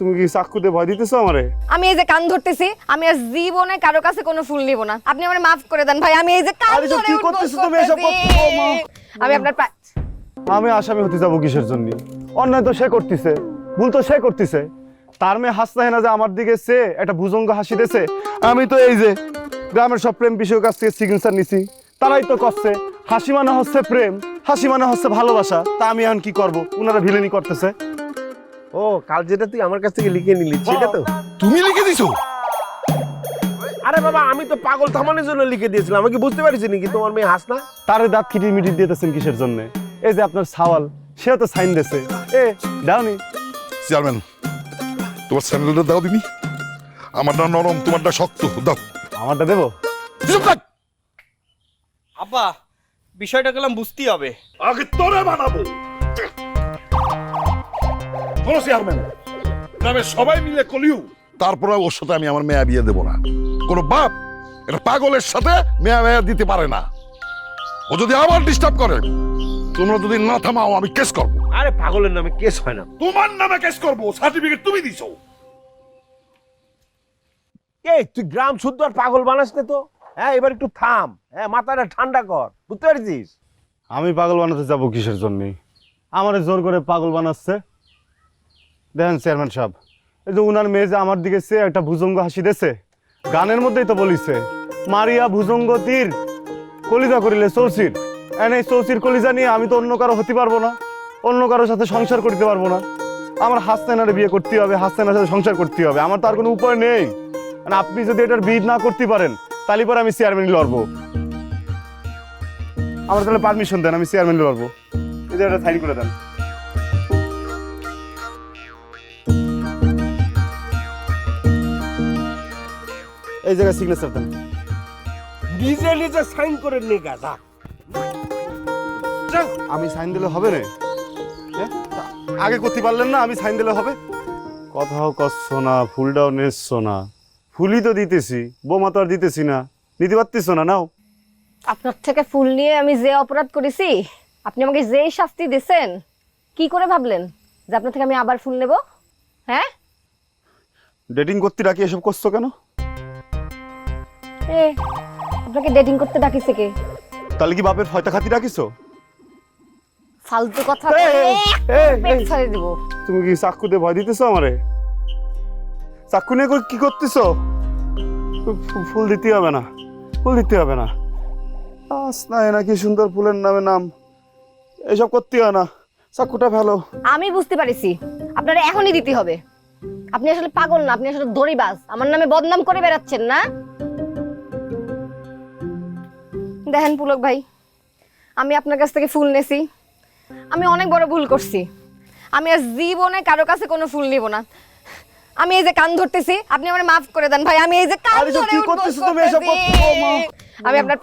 তুমি কি চাকু দিয়ে ভয় দিতেছো আমারে? আমি এই যে কান ধরতেছি, আমি আর জীবনে কারো কাছে কোনো ফুল নিব না। আপনি আমারে মাফ করে দেন ভাই। আমি এই যে কান আরে ধরে কি উঠবস করতেছো তুমি এসব? করতেছি। ও মা। আমি আপনার আমি আসামি হতে যাবো কিসের জন্য? অন্যায় তো সে করতেছে, ভুল তো সে করতেছে। তার মেয়ে হাসতে না যে আমার দিকে সে একটা ভুজঙ্গ হাসি দিয়েছে। আমি তো এই যে গ্রামের সব প্রেম বিষয়ক কাছ থেকে চিকিৎসা নিছি, তারাই তো করছে হাসি মানে হচ্ছে প্রেম, হাসি মানে হচ্ছে ভালোবাসা। তা আমি এখন কি করব? ওনারা ভিলেনি করতেছে। ও কাল যেটা তুই আমার কাছ থেকে লিখে নিলি সেটা তো তুমি লিখে দিছো? আরে বাবা আমি তো পাগল থামানোর জন্য লিখে দিয়েছিলাম। আমি কি বুঝতে পারছি নাকি তোমার মেয়ে হাস না? তারে দাঁত খিটির মিটির দিতেছেন কিসের জন্য? এই যে আপনার সাওয়াল, সে তো সাইন দিয়েছে। এ দাওনি? চেয়ারম্যান, তোমার স্যান্ডেলটা দাও দিনি। আমারটা নরম, তোমারটা শক্ত, দাও। আমারটা দেবো? চুপ থাক। আব্বা বিষয়টা গেলাম বুঝতেই হবে। আগে তোরে বানাবো। শোনো চেয়ারম্যান, গ্রামের সবাই মিলে কলিউ, তারপরে ওর সাথে আমি আমার মেয়া বিয়ে দেবো না। কোনো বাপ এটা পাগলের সাথে মেয়া দিতে পারে না। ও যদি আবার ডিস্টার্ব করে, তোমরা যদি না থামাও আমি কেস করবো। আরে পাগলের নামে কেস হয় না। তোমার নামে কেস করবো, সার্টিফিকেট তুমি দিছো। এই তুই গ্রাম শুদ্ধ আর পাগল বানাস না তো। হ্যাঁ এবার একটু থাম, হ্যাঁ মাথাটা ঠান্ডা কর, বুঝতে পারছিস? আমি পাগল বানাতে যাবো কিসের জন্য? আমারে জোর করে পাগল বানাচ্ছে। দেখেন চেয়ারম্যান সাহেব, এই যে উনার মেয়ে যে আমার দিকে সে একটা ভুজঙ্গ হাসি দিয়েছে, গানের মধ্যেই তো বলিছে মারিয়া ভুজঙ্গ তীর কলিজা করিলে চৌচির। এই চৌচির কলিজা নিয়ে আমি তো অন্য কারো হতে পারবো না, অন্য কারোর সাথে সংসার করতে পারবো না। আমার হাসনাইনারে বিয়ে করতে হবে, হাসনাইনার সাথে সংসার করতে হবে। আমার তার কোনো উপায় নেই। মানে আপনি যদি এটার বিদ না করতে পারেন তাহলে পরে আমি চেয়ারম্যান লড়বো। আমার তাহলে পারমিশন দেন, আমি চেয়ারম্যান লড়বো। এই যে এটা সাইন করে দেন। এই জায়গায় সিগনেচার দেন। নিজে নিজে সাইন করে নে গাজা। আমি সাইন দিলে হবে না? হ্যাঁ? আগে করতে পারলেন না? আমি সাইন দিলে হবে? কথাও কচ্ছ না, ফুলটাও নেচ্ছ না। ফুলই তো দিতেছি, বোমা তো আর দিতেছি না। নিতে পারতেছ না, নাও। আপনার থেকে ফুল নিয়ে আমি যে অপরাধ করেছি, আপনি আমাকে যেই শাস্তি দিয়েছেন, কি করে ভাবলেন যে আপনার থেকে আমি আবার ফুল নেব? হ্যাঁ ডেটিং করতে রাখি এসব করছো কেন? এ আপনাকে ডেটিং করতে ডাকিছে কে? তাহলে কি বাপের ফয়তা খাতি রাখিছো? ফালতু কথা এই, বলে এই, পেট এই। ছাড়িয়ে দিব। তুমি কি চাকু দিয়ে ভয় দিতেছো আমারে? চাকু নিয়ে কি করতেছো? ফুল দিতে হবে না, ফুল দিতে হবে না। আস না নাকি সুন্দর ফুলের নামে নাম, এসব করতে হয় না। চাকুটা ভালো। আমি বুঝতে পারিছি আপনারা এখনই দিতে হবে। আপনি আসলে পাগল না, আপনি আসলে দড়িবাজ। আমার নামে বদনাম করে বেড়াচ্ছেন না? দেখেন পুলক ভাই, আমি আপনার কাছ থেকে ফুল নেছি, আমি অনেক বড় ভুল করছি। আমি আর জীবনে কারো কাছে কোনো ফুল নিব না। আমি এই যে কান ধরতেছি, আপনি আমারে মাফ করে দেন ভাই। আমি এই যে কান আরে ধরে কি উঠবস করতেছো তুমি এসব? করতেছি। ও মা। আমি আপনার